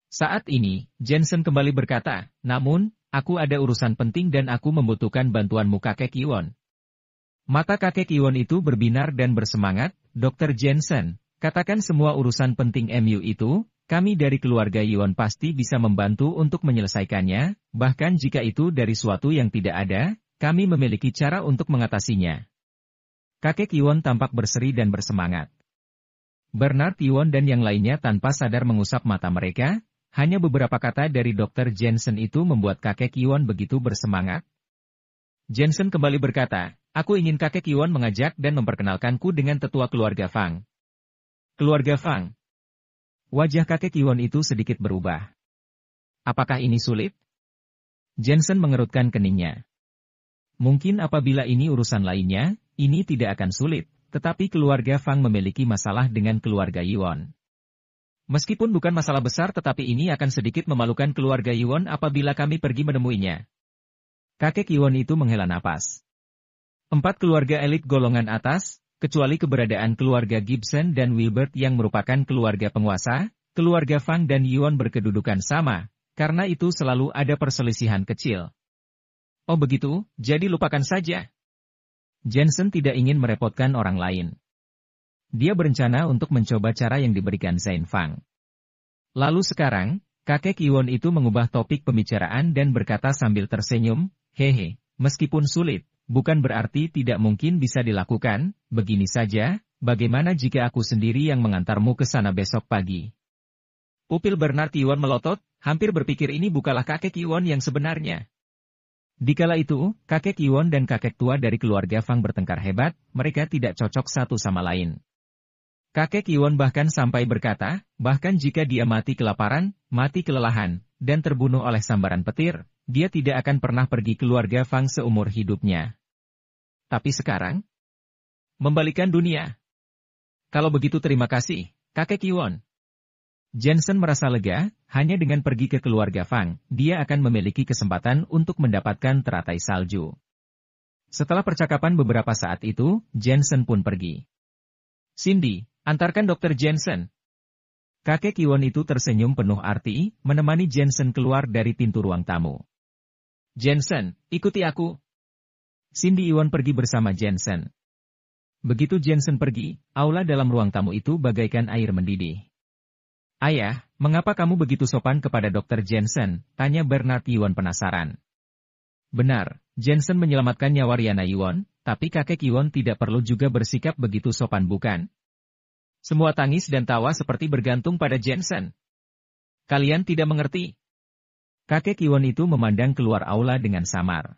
Saat ini, Jensen kembali berkata, namun, aku ada urusan penting dan aku membutuhkan bantuanmu kakek Iwon. Mata kakek Iwon itu berbinar dan bersemangat, Dr. Jensen, katakan semua urusan penting MU itu, kami dari keluarga Iwon pasti bisa membantu untuk menyelesaikannya, bahkan jika itu dari suatu yang tidak ada, kami memiliki cara untuk mengatasinya. Kakek Iwon tampak berseri dan bersemangat. Bernard Iwon dan yang lainnya tanpa sadar mengusap mata mereka, hanya beberapa kata dari Dr. Jensen itu membuat kakek Iwon begitu bersemangat. Jensen kembali berkata, aku ingin kakek Iwon mengajak dan memperkenalkanku dengan tetua keluarga Fang. Keluarga Fang. Wajah kakek Iwon itu sedikit berubah. Apakah ini sulit? Jensen mengerutkan keningnya. Mungkin apabila ini urusan lainnya, ini tidak akan sulit, tetapi keluarga Fang memiliki masalah dengan keluarga Iwon. Meskipun bukan masalah besar tetapi ini akan sedikit memalukan keluarga Iwon apabila kami pergi menemuinya. Kakek Iwon itu menghela napas. 4 keluarga elit golongan atas, kecuali keberadaan keluarga Gibson dan Wilbert yang merupakan keluarga penguasa, keluarga Fang dan Iwon berkedudukan sama, karena itu selalu ada perselisihan kecil. Oh begitu, jadi lupakan saja. Jensen tidak ingin merepotkan orang lain. Dia berencana untuk mencoba cara yang diberikan Zain Fang. Lalu sekarang, kakek Iwon itu mengubah topik pembicaraan dan berkata sambil tersenyum, hehe, meskipun sulit, bukan berarti tidak mungkin bisa dilakukan, begini saja, bagaimana jika aku sendiri yang mengantarmu ke sana besok pagi? Pupil Bernard Iwon melotot, hampir berpikir ini bukanlah kakek Iwon yang sebenarnya. Dikala itu, kakek Iwon dan kakek tua dari keluarga Fang bertengkar hebat, mereka tidak cocok satu sama lain. Kakek Iwon bahkan sampai berkata, bahkan jika dia mati kelaparan, mati kelelahan, dan terbunuh oleh sambaran petir, dia tidak akan pernah pergi keluarga Fang seumur hidupnya. Tapi sekarang, membalikan dunia. Kalau begitu terima kasih, kakek Iwon. Jensen merasa lega, hanya dengan pergi ke keluarga Fang, dia akan memiliki kesempatan untuk mendapatkan teratai salju. Setelah percakapan beberapa saat itu, Jensen pun pergi. Cindy, antarkan Dr. Jensen. Kakek Iwon itu tersenyum penuh arti, menemani Jensen keluar dari pintu ruang tamu. Jensen, ikuti aku. Cindy Iwon pergi bersama Jensen. Begitu Jensen pergi, aula dalam ruang tamu itu bagaikan air mendidih. Ayah, mengapa kamu begitu sopan kepada Dr. Jensen? Tanya Bernard Iwon penasaran. Benar, Jensen menyelamatkan nyawa Riana Iwon, tapi kakek Iwon tidak perlu juga bersikap begitu sopan bukan? Semua tangis dan tawa seperti bergantung pada Jensen. Kalian tidak mengerti. Kakek Iwon itu memandang keluar aula dengan samar.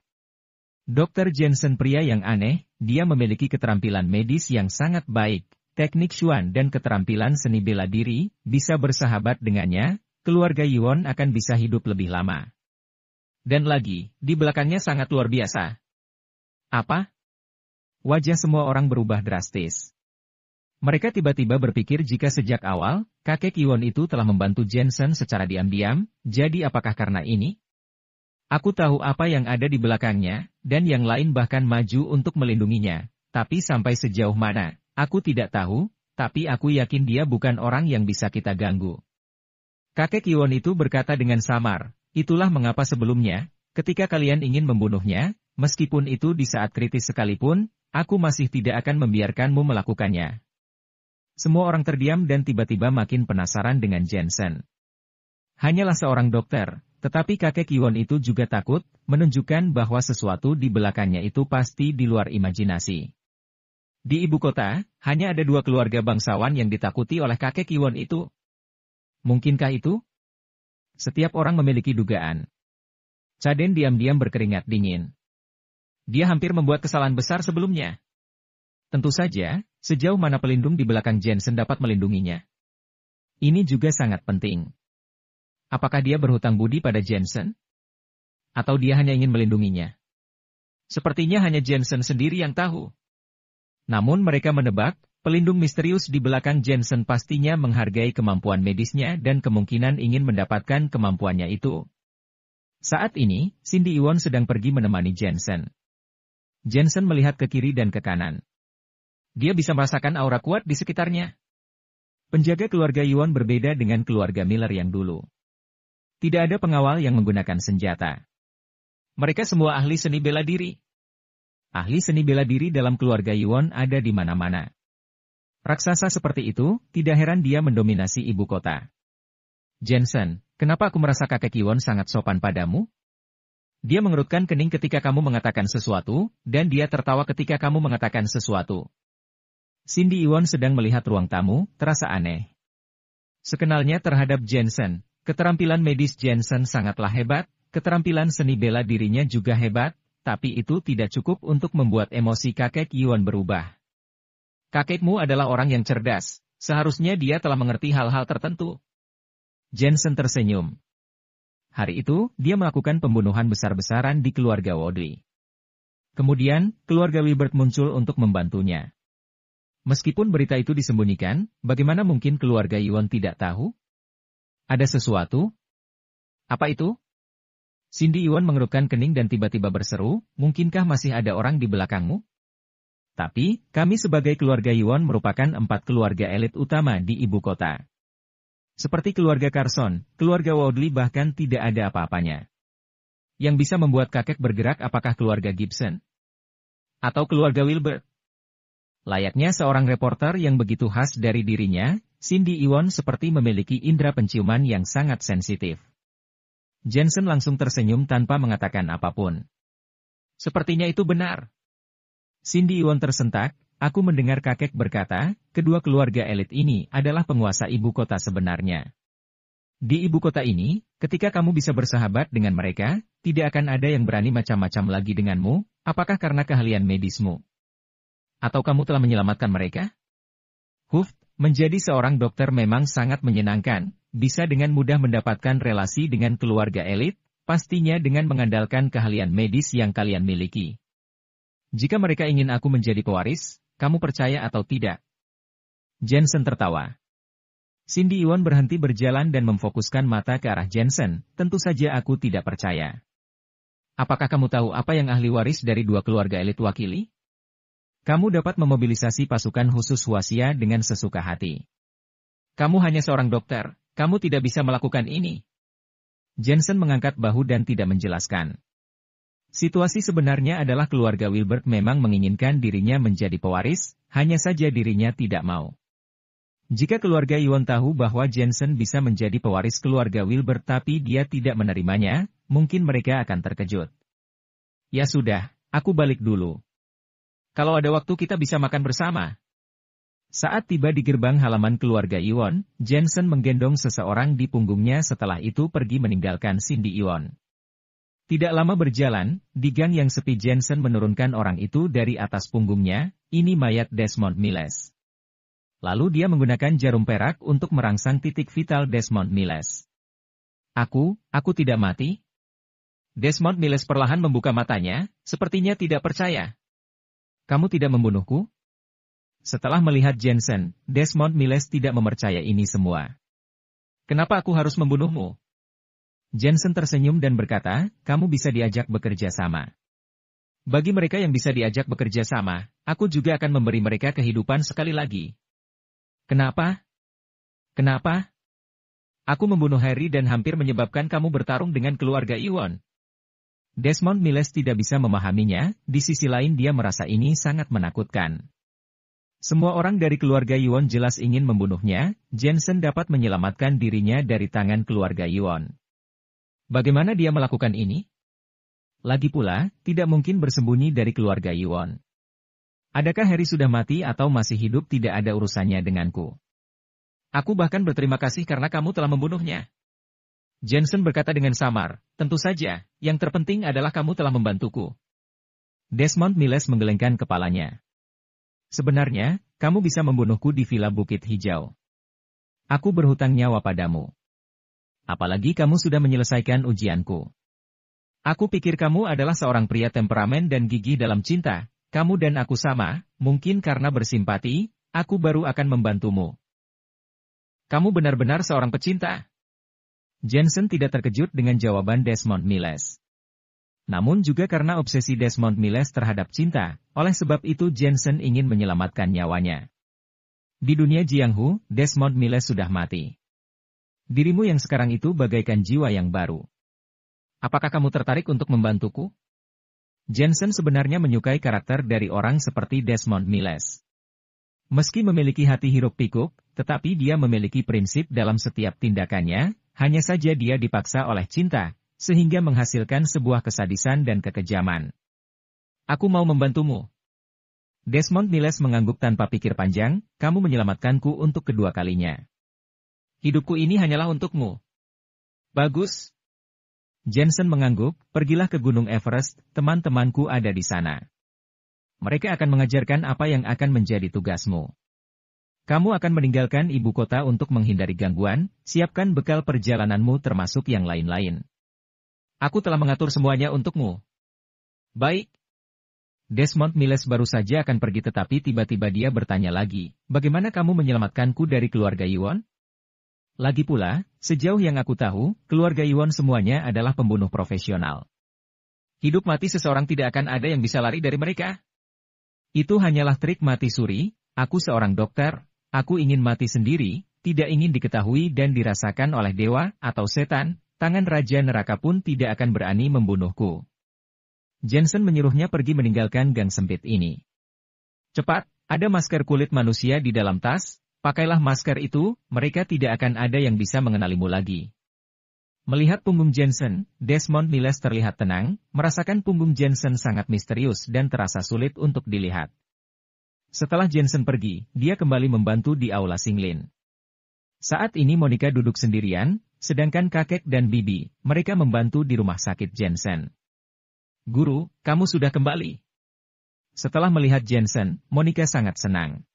Dr. Jensen pria yang aneh, dia memiliki keterampilan medis yang sangat baik, teknik Xuan dan keterampilan seni bela diri, bisa bersahabat dengannya, keluarga Iwon akan bisa hidup lebih lama. Dan lagi, di belakangnya sangat luar biasa. Apa? Wajah semua orang berubah drastis. Mereka tiba-tiba berpikir jika sejak awal, kakek Iwon itu telah membantu Jensen secara diam-diam, jadi apakah karena ini? Aku tahu apa yang ada di belakangnya, dan yang lain bahkan maju untuk melindunginya, tapi sampai sejauh mana, aku tidak tahu, tapi aku yakin dia bukan orang yang bisa kita ganggu. Kakek Iwon itu berkata dengan samar, itulah mengapa sebelumnya, ketika kalian ingin membunuhnya, meskipun itu di saat kritis sekalipun, aku masih tidak akan membiarkanmu melakukannya. Semua orang terdiam dan tiba-tiba makin penasaran dengan Jensen. Hanyalah seorang dokter, tetapi kakek Iwon itu juga takut, menunjukkan bahwa sesuatu di belakangnya itu pasti di luar imajinasi. Di ibu kota, hanya ada 2 keluarga bangsawan yang ditakuti oleh kakek Iwon itu. Mungkinkah itu? Setiap orang memiliki dugaan. Caden diam-diam berkeringat dingin. Dia hampir membuat kesalahan besar sebelumnya. Tentu saja, sejauh mana pelindung di belakang Jensen dapat melindunginya. Ini juga sangat penting. Apakah dia berhutang budi pada Jensen? Atau dia hanya ingin melindunginya? Sepertinya hanya Jensen sendiri yang tahu. Namun mereka menebak, pelindung misterius di belakang Jensen pastinya menghargai kemampuan medisnya dan kemungkinan ingin mendapatkan kemampuannya itu. Saat ini, Cindy Iwon sedang pergi menemani Jensen. Jensen melihat ke kiri dan ke kanan. Dia bisa merasakan aura kuat di sekitarnya. Penjaga keluarga Iwon berbeda dengan keluarga Miller yang dulu. Tidak ada pengawal yang menggunakan senjata. Mereka semua ahli seni bela diri. Ahli seni bela diri dalam keluarga Yuan ada di mana-mana. Raksasa seperti itu, tidak heran dia mendominasi ibu kota. Jensen, kenapa aku merasa kakek Yuan sangat sopan padamu? Dia mengerutkan kening ketika kamu mengatakan sesuatu, dan dia tertawa ketika kamu mengatakan sesuatu. Cindy Yuan sedang melihat ruang tamu, terasa aneh. Sekenalnya terhadap Jensen, keterampilan medis Jensen sangatlah hebat, keterampilan seni bela dirinya juga hebat, tapi itu tidak cukup untuk membuat emosi kakek Yuan berubah. Kakekmu adalah orang yang cerdas, seharusnya dia telah mengerti hal-hal tertentu. Jensen tersenyum. Hari itu, dia melakukan pembunuhan besar-besaran di keluarga Woodley. Kemudian, keluarga Wilbert muncul untuk membantunya. Meskipun berita itu disembunyikan, bagaimana mungkin keluarga Yuan tidak tahu? Ada sesuatu? Apa itu? Cindy Yuan mengerutkan kening dan tiba-tiba berseru, mungkinkah masih ada orang di belakangmu? Tapi, kami sebagai keluarga Yuan merupakan 4 keluarga elit utama di ibu kota. Seperti keluarga Carson, keluarga Woodley bahkan tidak ada apa-apanya. Yang bisa membuat kakek bergerak apakah keluarga Gibson? Atau keluarga Wilbert? Layaknya seorang reporter yang begitu khas dari dirinya, Cindy Yuan seperti memiliki indera penciuman yang sangat sensitif. Jensen langsung tersenyum tanpa mengatakan apapun. Sepertinya itu benar. Cindy Yuan tersentak, aku mendengar kakek berkata, kedua keluarga elit ini adalah penguasa ibu kota sebenarnya. Di ibu kota ini, ketika kamu bisa bersahabat dengan mereka, tidak akan ada yang berani macam-macam lagi denganmu, apakah karena keahlian medismu? Atau kamu telah menyelamatkan mereka? Menjadi seorang dokter memang sangat menyenangkan, bisa dengan mudah mendapatkan relasi dengan keluarga elit, pastinya dengan mengandalkan keahlian medis yang kalian miliki. Jika mereka ingin aku menjadi pewaris, kamu percaya atau tidak? Jensen tertawa. Cindy Yuan berhenti berjalan dan memfokuskan mata ke arah Jensen, tentu saja aku tidak percaya. Apakah kamu tahu apa yang ahli waris dari 2 keluarga elit wakili? Kamu dapat memobilisasi pasukan khusus Huaxia dengan sesuka hati. Kamu hanya seorang dokter, kamu tidak bisa melakukan ini. Jensen mengangkat bahu dan tidak menjelaskan. Situasi sebenarnya adalah keluarga Wilbert memang menginginkan dirinya menjadi pewaris, hanya saja dirinya tidak mau. Jika keluarga Yuan tahu bahwa Jensen bisa menjadi pewaris keluarga Wilbert tapi dia tidak menerimanya, mungkin mereka akan terkejut. Ya sudah, aku balik dulu. Kalau ada waktu kita bisa makan bersama. Saat tiba di gerbang halaman keluarga Yuan, Jensen menggendong seseorang di punggungnya setelah itu pergi meninggalkan Cindy Yuan. Tidak lama berjalan, di gang yang sepi Jensen menurunkan orang itu dari atas punggungnya, ini mayat Desmond Miles. Lalu dia menggunakan jarum perak untuk merangsang titik vital Desmond Miles. Aku tidak mati? Desmond Miles perlahan membuka matanya, sepertinya tidak percaya. Kamu tidak membunuhku? Setelah melihat Jensen, Desmond Miles tidak mempercaya ini semua. Kenapa aku harus membunuhmu? Jensen tersenyum dan berkata, kamu bisa diajak bekerja sama. Bagi mereka yang bisa diajak bekerja sama, aku juga akan memberi mereka kehidupan sekali lagi. Kenapa? Kenapa? Aku membunuh Harry dan hampir menyebabkan kamu bertarung dengan keluarga Yuan. Desmond Miles tidak bisa memahaminya, di sisi lain dia merasa ini sangat menakutkan. Semua orang dari keluarga Yuan jelas ingin membunuhnya, Jensen dapat menyelamatkan dirinya dari tangan keluarga Yuan. Bagaimana dia melakukan ini? Lagi pula, tidak mungkin bersembunyi dari keluarga Yuan. Adakah Harry sudah mati atau masih hidup tidak ada urusannya denganku. Aku bahkan berterima kasih karena kamu telah membunuhnya. Jensen berkata dengan samar, tentu saja, yang terpenting adalah kamu telah membantuku. Desmond Miles menggelengkan kepalanya. Sebenarnya, kamu bisa membunuhku di Villa Bukit Hijau. Aku berhutang nyawa padamu. Apalagi kamu sudah menyelesaikan ujianku. Aku pikir kamu adalah seorang pria temperamen dan gigih dalam cinta, kamu dan aku sama, mungkin karena bersimpati, aku baru akan membantumu. Kamu benar-benar seorang pecinta. Jensen tidak terkejut dengan jawaban Desmond Miles. Namun juga karena obsesi Desmond Miles terhadap cinta, oleh sebab itu Jensen ingin menyelamatkan nyawanya. Di dunia Jianghu, Desmond Miles sudah mati. Dirimu yang sekarang itu bagaikan jiwa yang baru. Apakah kamu tertarik untuk membantuku? Jensen sebenarnya menyukai karakter dari orang seperti Desmond Miles. Meski memiliki hati hiruk-pikuk, tetapi dia memiliki prinsip dalam setiap tindakannya, hanya saja dia dipaksa oleh cinta, sehingga menghasilkan sebuah kesadisan dan kekejaman. Aku mau membantumu. Desmond Miles mengangguk tanpa pikir panjang, kamu menyelamatkanku untuk kedua kalinya. Hidupku ini hanyalah untukmu. Bagus. Jensen mengangguk, pergilah ke Gunung Everest, teman-temanku ada di sana. Mereka akan mengajarkan apa yang akan menjadi tugasmu. Kamu akan meninggalkan ibu kota untuk menghindari gangguan, siapkan bekal perjalananmu termasuk yang lain-lain. Aku telah mengatur semuanya untukmu. Baik. Desmond Miles baru saja akan pergi tetapi tiba-tiba dia bertanya lagi, bagaimana kamu menyelamatkanku dari keluarga Yuan? Lagi pula, sejauh yang aku tahu, keluarga Yuan semuanya adalah pembunuh profesional. Hidup mati seseorang tidak akan ada yang bisa lari dari mereka. Itu hanyalah trik mati suri, aku seorang dokter, aku ingin mati sendiri, tidak ingin diketahui dan dirasakan oleh dewa atau setan, tangan Raja Neraka pun tidak akan berani membunuhku. Jensen menyuruhnya pergi meninggalkan gang sempit ini. Cepat, ada masker kulit manusia di dalam tas, pakailah masker itu, mereka tidak akan ada yang bisa mengenalimu lagi. Melihat punggung Jensen, Desmond Miles terlihat tenang, merasakan punggung Jensen sangat misterius dan terasa sulit untuk dilihat. Setelah Jensen pergi, dia kembali membantu di aula Singlin. Saat ini Monica duduk sendirian, sedangkan kakek dan bibi, mereka membantu di rumah sakit Jensen. Guru, kamu sudah kembali. Setelah melihat Jensen, Monica sangat senang.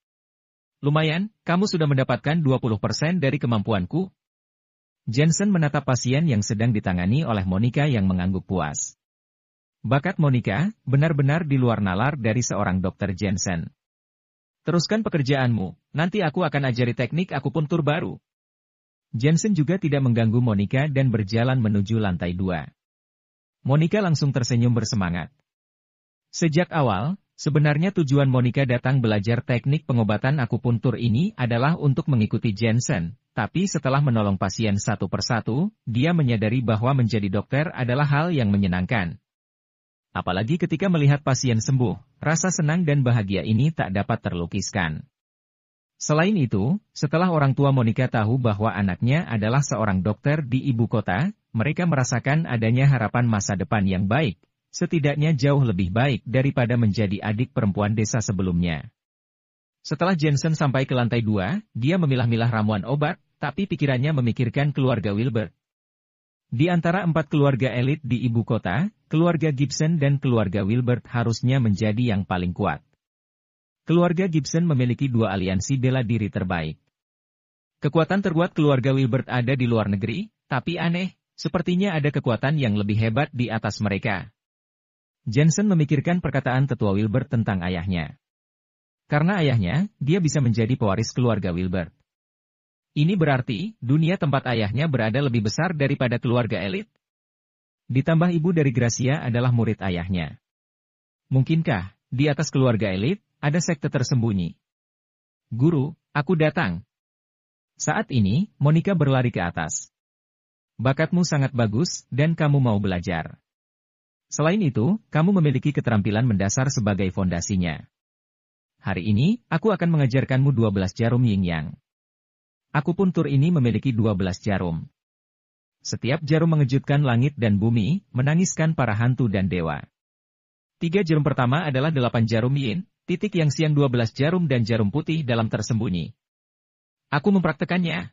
Lumayan, kamu sudah mendapatkan 20% dari kemampuanku. Jensen menatap pasien yang sedang ditangani oleh Monica yang mengangguk puas. Bakat Monica benar-benar di luar nalar dari seorang dokter Jensen. Teruskan pekerjaanmu, nanti aku akan ajari teknik akupuntur baru. Jensen juga tidak mengganggu Monica dan berjalan menuju lantai 2. Monica langsung tersenyum bersemangat. Sejak awal, sebenarnya tujuan Monica datang belajar teknik pengobatan akupuntur ini adalah untuk mengikuti Jensen, tapi setelah menolong pasien satu persatu, dia menyadari bahwa menjadi dokter adalah hal yang menyenangkan. Apalagi ketika melihat pasien sembuh, rasa senang dan bahagia ini tak dapat terlukiskan. Selain itu, setelah orang tua Monica tahu bahwa anaknya adalah seorang dokter di ibu kota, mereka merasakan adanya harapan masa depan yang baik, setidaknya jauh lebih baik daripada menjadi adik perempuan desa sebelumnya. Setelah Jensen sampai ke lantai 2, dia memilah-milah ramuan obat, tapi pikirannya memikirkan keluarga Wilbert. Di antara 4 keluarga elit di ibu kota, keluarga Gibson dan keluarga Wilbert harusnya menjadi yang paling kuat. Keluarga Gibson memiliki 2 aliansi bela diri terbaik. Kekuatan terkuat keluarga Wilbert ada di luar negeri, tapi aneh, sepertinya ada kekuatan yang lebih hebat di atas mereka. Jensen memikirkan perkataan tetua Wilbert tentang ayahnya. Karena ayahnya, dia bisa menjadi pewaris keluarga Wilbert. Ini berarti, dunia tempat ayahnya berada lebih besar daripada keluarga elit. Ditambah ibu dari Gracia adalah murid ayahnya. Mungkinkah, di atas keluarga elit, ada sekte tersembunyi? Guru, aku datang. Saat ini, Monica berlari ke atas. Bakatmu sangat bagus, dan kamu mau belajar. Selain itu, kamu memiliki keterampilan mendasar sebagai fondasinya. Hari ini, aku akan mengajarkanmu 12 jarum yin-yang. Akupuntur ini memiliki 12 jarum. Setiap jarum mengejutkan langit dan bumi, menangiskan para hantu dan dewa. 3 jarum pertama adalah 8 jarum yin, titik yang siang 12 jarum dan jarum putih dalam tersembunyi. Aku mempraktekannya.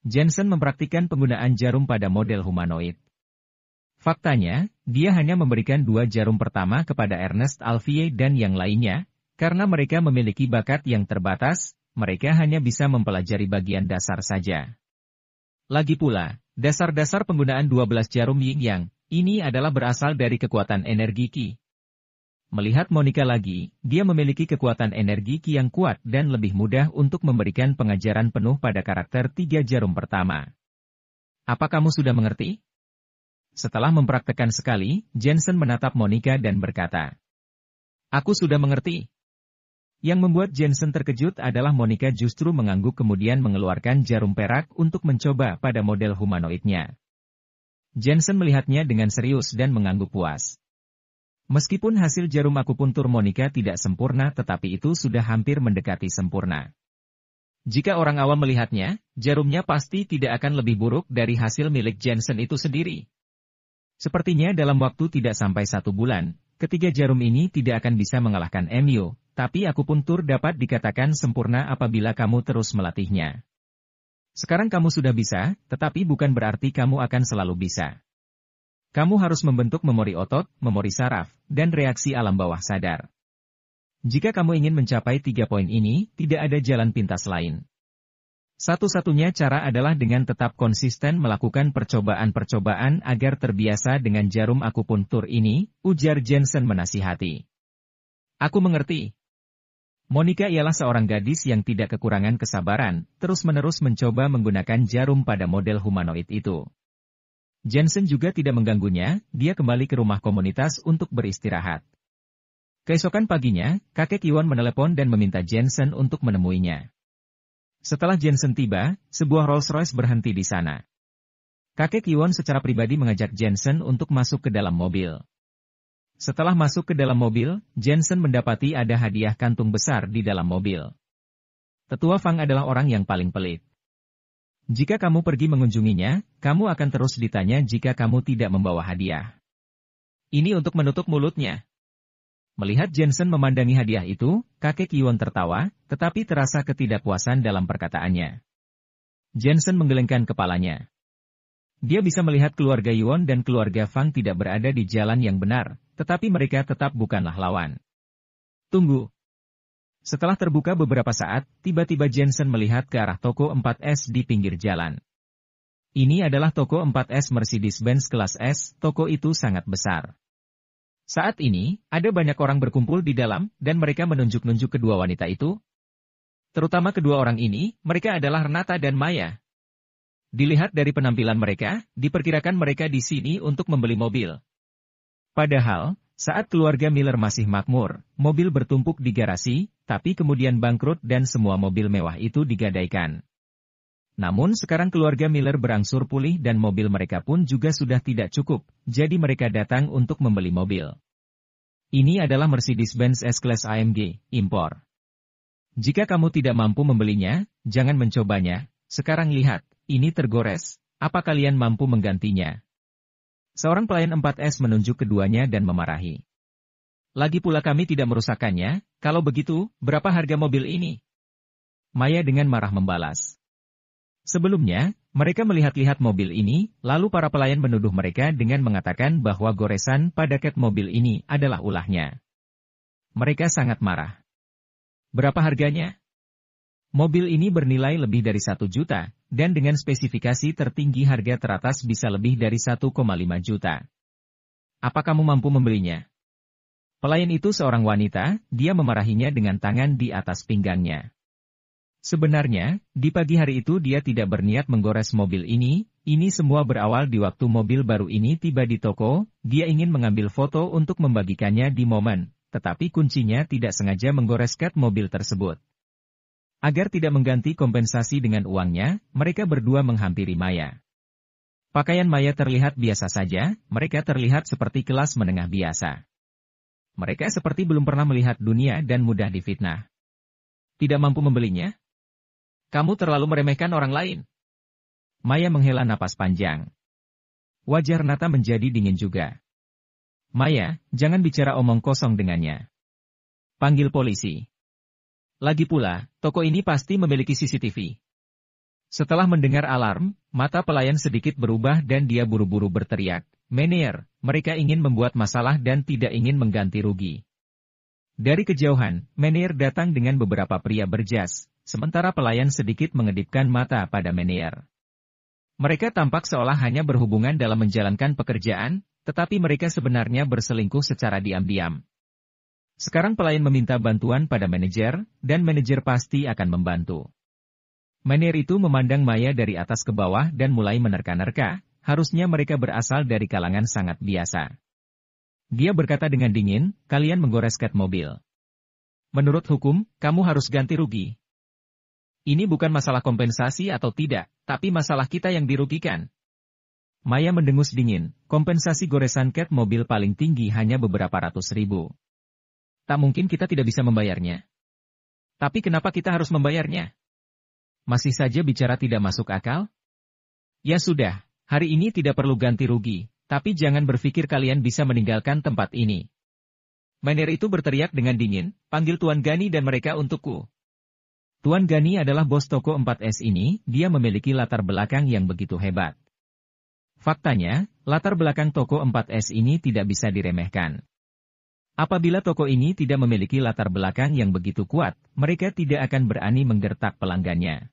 Jensen mempraktikkan penggunaan jarum pada model humanoid. Faktanya, dia hanya memberikan 2 jarum pertama kepada Ernest Alfier dan yang lainnya, karena mereka memiliki bakat yang terbatas, mereka hanya bisa mempelajari bagian dasar saja. Lagi pula, dasar-dasar penggunaan 12 jarum yin-yang, ini adalah berasal dari kekuatan energi Qi. Melihat Monica lagi, dia memiliki kekuatan energi Qi yang kuat dan lebih mudah untuk memberikan pengajaran penuh pada karakter 3 jarum pertama. Apa kamu sudah mengerti? Setelah mempraktekkan sekali, Jensen menatap Monica dan berkata, "Aku sudah mengerti." Yang membuat Jensen terkejut adalah Monica justru mengangguk kemudian mengeluarkan jarum perak untuk mencoba pada model humanoidnya. Jensen melihatnya dengan serius dan mengangguk puas. Meskipun hasil jarum akupuntur Monica tidak sempurna tetapi itu sudah hampir mendekati sempurna. Jika orang awam melihatnya, jarumnya pasti tidak akan lebih buruk dari hasil milik Jensen itu sendiri. Sepertinya dalam waktu tidak sampai 1 bulan, ketiga jarum ini tidak akan bisa mengalahkan MU. Tapi akupuntur dapat dikatakan sempurna apabila kamu terus melatihnya. Sekarang kamu sudah bisa, tetapi bukan berarti kamu akan selalu bisa. Kamu harus membentuk memori otot, memori saraf, dan reaksi alam bawah sadar. Jika kamu ingin mencapai 3 poin ini, tidak ada jalan pintas lain. Satu-satunya cara adalah dengan tetap konsisten melakukan percobaan-percobaan agar terbiasa dengan jarum akupuntur ini, ujar Jensen menasihati. Aku mengerti. Monica ialah seorang gadis yang tidak kekurangan kesabaran, terus-menerus mencoba menggunakan jarum pada model humanoid itu. Jensen juga tidak mengganggunya, dia kembali ke rumah komunitas untuk beristirahat. Keesokan paginya, kakek Iwan menelepon dan meminta Jensen untuk menemuinya. Setelah Jensen tiba, sebuah Rolls-Royce berhenti di sana. Kakek Iwan secara pribadi mengajak Jensen untuk masuk ke dalam mobil. Setelah masuk ke dalam mobil, Jensen mendapati ada hadiah kantung besar di dalam mobil. Tetua Fang adalah orang yang paling pelit. Jika kamu pergi mengunjunginya, kamu akan terus ditanya jika kamu tidak membawa hadiah. Ini untuk menutup mulutnya. Melihat Jensen memandangi hadiah itu, kakek Iwan tertawa, tetapi terasa ketidakpuasan dalam perkataannya. Jensen menggelengkan kepalanya. Dia bisa melihat keluarga Yuan dan keluarga Fang tidak berada di jalan yang benar, tetapi mereka tetap bukanlah lawan. Tunggu. Setelah terbuka beberapa saat, tiba-tiba Jensen melihat ke arah toko 4S di pinggir jalan. Ini adalah toko 4S Mercedes-Benz kelas S, toko itu sangat besar. Saat ini, ada banyak orang berkumpul di dalam, dan mereka menunjuk-nunjuk kedua wanita itu. Terutama kedua orang ini, mereka adalah Renata dan Maya. Dilihat dari penampilan mereka, diperkirakan mereka di sini untuk membeli mobil. Padahal, saat keluarga Miller masih makmur, mobil bertumpuk di garasi, tapi kemudian bangkrut dan semua mobil mewah itu digadaikan. Namun sekarang keluarga Miller berangsur pulih dan mobil mereka pun juga sudah tidak cukup, jadi mereka datang untuk membeli mobil. Ini adalah Mercedes-Benz S-Class AMG, impor. Jika kamu tidak mampu membelinya, jangan mencobanya. Sekarang lihat. Ini tergores, apa kalian mampu menggantinya? Seorang pelayan 4S menunjuk keduanya dan memarahi. Lagi pula kami tidak merusakkannya, kalau begitu, berapa harga mobil ini? Maya dengan marah membalas. Sebelumnya, mereka melihat-lihat mobil ini, lalu para pelayan menuduh mereka dengan mengatakan bahwa goresan pada ket mobil ini adalah ulahnya. Mereka sangat marah. Berapa harganya? Mobil ini bernilai lebih dari 1 juta, dan dengan spesifikasi tertinggi harga teratas bisa lebih dari 1,5 juta. Apa kamu mampu membelinya? Pelayan itu seorang wanita, dia memarahinya dengan tangan di atas pinggangnya. Sebenarnya, di pagi hari itu dia tidak berniat menggores mobil ini semua berawal di waktu mobil baru ini tiba di toko, dia ingin mengambil foto untuk membagikannya di momen, tetapi kuncinya tidak sengaja menggores ket mobil tersebut. Agar tidak mengganti kompensasi dengan uangnya, mereka berdua menghampiri Maya. Pakaian Maya terlihat biasa saja, mereka terlihat seperti kelas menengah biasa. Mereka seperti belum pernah melihat dunia dan mudah difitnah. Tidak mampu membelinya? Kamu terlalu meremehkan orang lain. Maya menghela napas panjang. Wajah Renata menjadi dingin juga. Maya, jangan bicara omong kosong dengannya. Panggil polisi. Lagi pula, toko ini pasti memiliki CCTV. Setelah mendengar alarm, mata pelayan sedikit berubah dan dia buru-buru berteriak, "Menier, mereka ingin membuat masalah dan tidak ingin mengganti rugi." Dari kejauhan, Menier datang dengan beberapa pria berjas, sementara pelayan sedikit mengedipkan mata pada Menier. Mereka tampak seolah hanya berhubungan dalam menjalankan pekerjaan, tetapi mereka sebenarnya berselingkuh secara diam-diam. Sekarang pelayan meminta bantuan pada manajer, dan manajer pasti akan membantu. Menier itu memandang Maya dari atas ke bawah dan mulai menerka-nerka, harusnya mereka berasal dari kalangan sangat biasa. Dia berkata dengan dingin, "Kalian menggores ket mobil. Menurut hukum, kamu harus ganti rugi. Ini bukan masalah kompensasi atau tidak, tapi masalah kita yang dirugikan. Maya mendengus dingin, kompensasi goresan cat mobil paling tinggi hanya beberapa ratus ribu. Tak mungkin kita tidak bisa membayarnya. Tapi kenapa kita harus membayarnya? Masih saja bicara tidak masuk akal? Ya sudah, hari ini tidak perlu ganti rugi, tapi jangan berpikir kalian bisa meninggalkan tempat ini. Manajer itu berteriak dengan dingin, panggil Tuan Gani dan mereka untukku. Tuan Gani adalah bos toko 4S ini, dia memiliki latar belakang yang begitu hebat. Faktanya, latar belakang toko 4S ini tidak bisa diremehkan. Apabila toko ini tidak memiliki latar belakang yang begitu kuat, mereka tidak akan berani menggertak pelanggannya.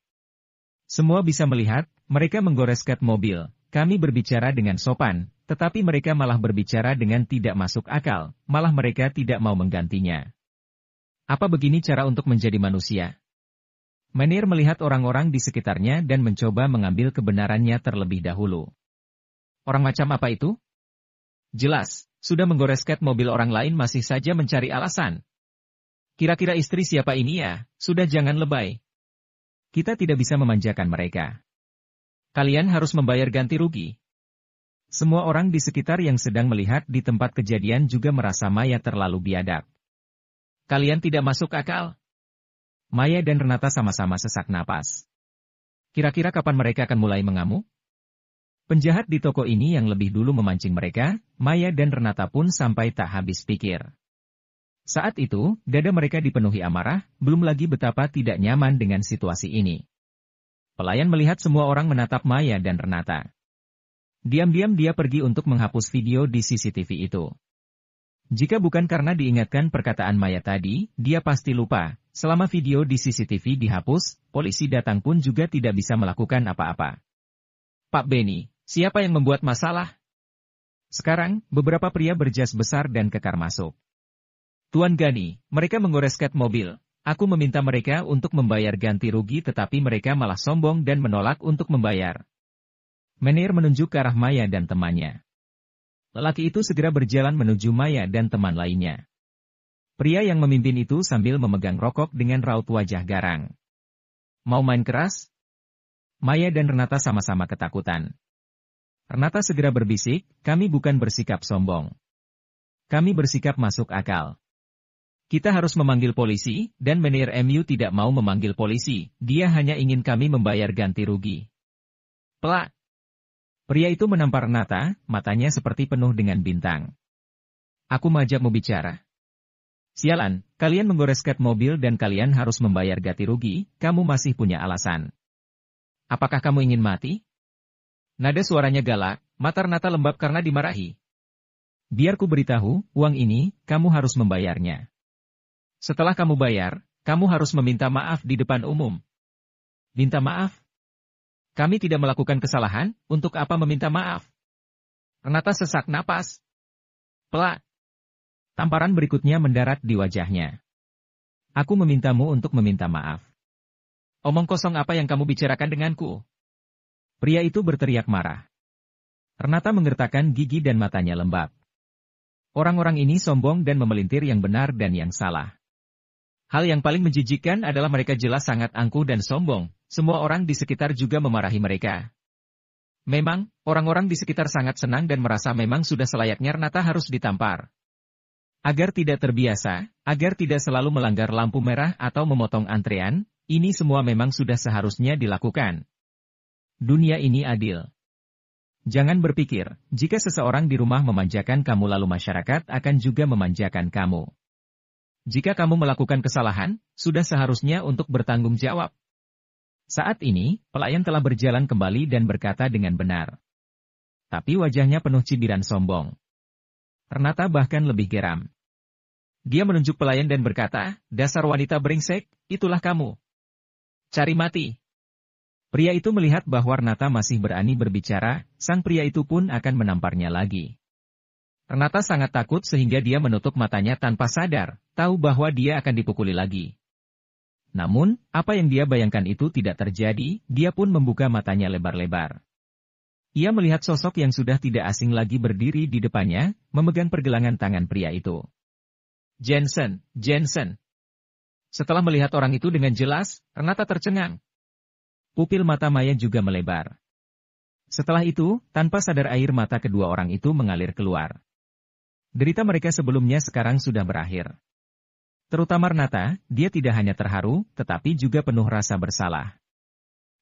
Semua bisa melihat, mereka menggores cat mobil, kami berbicara dengan sopan, tetapi mereka malah berbicara dengan tidak masuk akal, malah mereka tidak mau menggantinya. Apa begini cara untuk menjadi manusia? Menir melihat orang-orang di sekitarnya dan mencoba mengambil kebenarannya terlebih dahulu. Orang macam apa itu? Jelas, sudah menggores cat mobil orang lain masih saja mencari alasan. Kira-kira istri siapa ini ya? Sudah jangan lebay. Kita tidak bisa memanjakan mereka. Kalian harus membayar ganti rugi. Semua orang di sekitar yang sedang melihat di tempat kejadian juga merasa Maya terlalu biadab. Kalian tidak masuk akal. Maya dan Renata sama-sama sesak napas. Kira-kira kapan mereka akan mulai mengamuk? Penjahat di toko ini yang lebih dulu memancing mereka, Maya dan Renata pun sampai tak habis pikir. Saat itu, dada mereka dipenuhi amarah, belum lagi betapa tidak nyaman dengan situasi ini. Pelayan melihat semua orang menatap Maya dan Renata. Diam-diam dia pergi untuk menghapus video di CCTV itu. Jika bukan karena diingatkan perkataan Maya tadi, dia pasti lupa. Selama video di CCTV dihapus, polisi datang pun juga tidak bisa melakukan apa-apa. Pak Benny, siapa yang membuat masalah? Sekarang, beberapa pria berjas besar dan kekar masuk. Tuan Gani, mereka menggores cat mobil. Aku meminta mereka untuk membayar ganti rugi tetapi mereka malah sombong dan menolak untuk membayar. Menir menunjuk ke arah Maya dan temannya. Lelaki itu segera berjalan menuju Maya dan teman lainnya. Pria yang memimpin itu sambil memegang rokok dengan raut wajah garang. Mau main keras? Maya dan Renata sama-sama ketakutan. Renata segera berbisik, kami bukan bersikap sombong. Kami bersikap masuk akal. Kita harus memanggil polisi, dan Menir MU tidak mau memanggil polisi, dia hanya ingin kami membayar ganti rugi. Pelak. Pria itu menampar Renata, matanya seperti penuh dengan bintang. Aku majakmu bicara. Sialan, kalian menggores cat mobil dan kalian harus membayar ganti rugi, kamu masih punya alasan. Apakah kamu ingin mati? Nada suaranya galak, mata Renata lembab karena dimarahi. Biar ku beritahu, uang ini, kamu harus membayarnya. Setelah kamu bayar, kamu harus meminta maaf di depan umum. Minta maaf? Kami tidak melakukan kesalahan, untuk apa meminta maaf? Renata sesak napas. Pelak. Tamparan berikutnya mendarat di wajahnya. Aku memintamu untuk meminta maaf. Omong kosong apa yang kamu bicarakan denganku? Pria itu berteriak marah. Renata menggertakkan gigi dan matanya lembab. Orang-orang ini sombong dan memelintir yang benar dan yang salah. Hal yang paling menjijikkan adalah mereka jelas sangat angkuh dan sombong, semua orang di sekitar juga memarahi mereka. Memang, orang-orang di sekitar sangat senang dan merasa memang sudah selayaknya Renata harus ditampar. Agar tidak terbiasa, agar tidak selalu melanggar lampu merah atau memotong antrean, ini semua memang sudah seharusnya dilakukan. Dunia ini adil. Jangan berpikir, jika seseorang di rumah memanjakan kamu lalu masyarakat akan juga memanjakan kamu. Jika kamu melakukan kesalahan, sudah seharusnya untuk bertanggung jawab. Saat ini, pelayan telah berjalan kembali dan berkata dengan benar. Tapi wajahnya penuh cibiran sombong. Renata bahkan lebih geram. Dia menunjuk pelayan dan berkata, dasar wanita brengsek, itulah kamu. Cari mati. Pria itu melihat bahwa Renata masih berani berbicara, sang pria itu pun akan menamparnya lagi. Renata sangat takut sehingga dia menutup matanya tanpa sadar, tahu bahwa dia akan dipukuli lagi. Namun, apa yang dia bayangkan itu tidak terjadi, dia pun membuka matanya lebar-lebar. Ia melihat sosok yang sudah tidak asing lagi berdiri di depannya, memegang pergelangan tangan pria itu. Jensen, Jensen. Setelah melihat orang itu dengan jelas, Renata tercengang. Pupil mata Maya juga melebar. Setelah itu, tanpa sadar air mata kedua orang itu mengalir keluar. Derita mereka sebelumnya sekarang sudah berakhir. Terutama Renata, dia tidak hanya terharu, tetapi juga penuh rasa bersalah.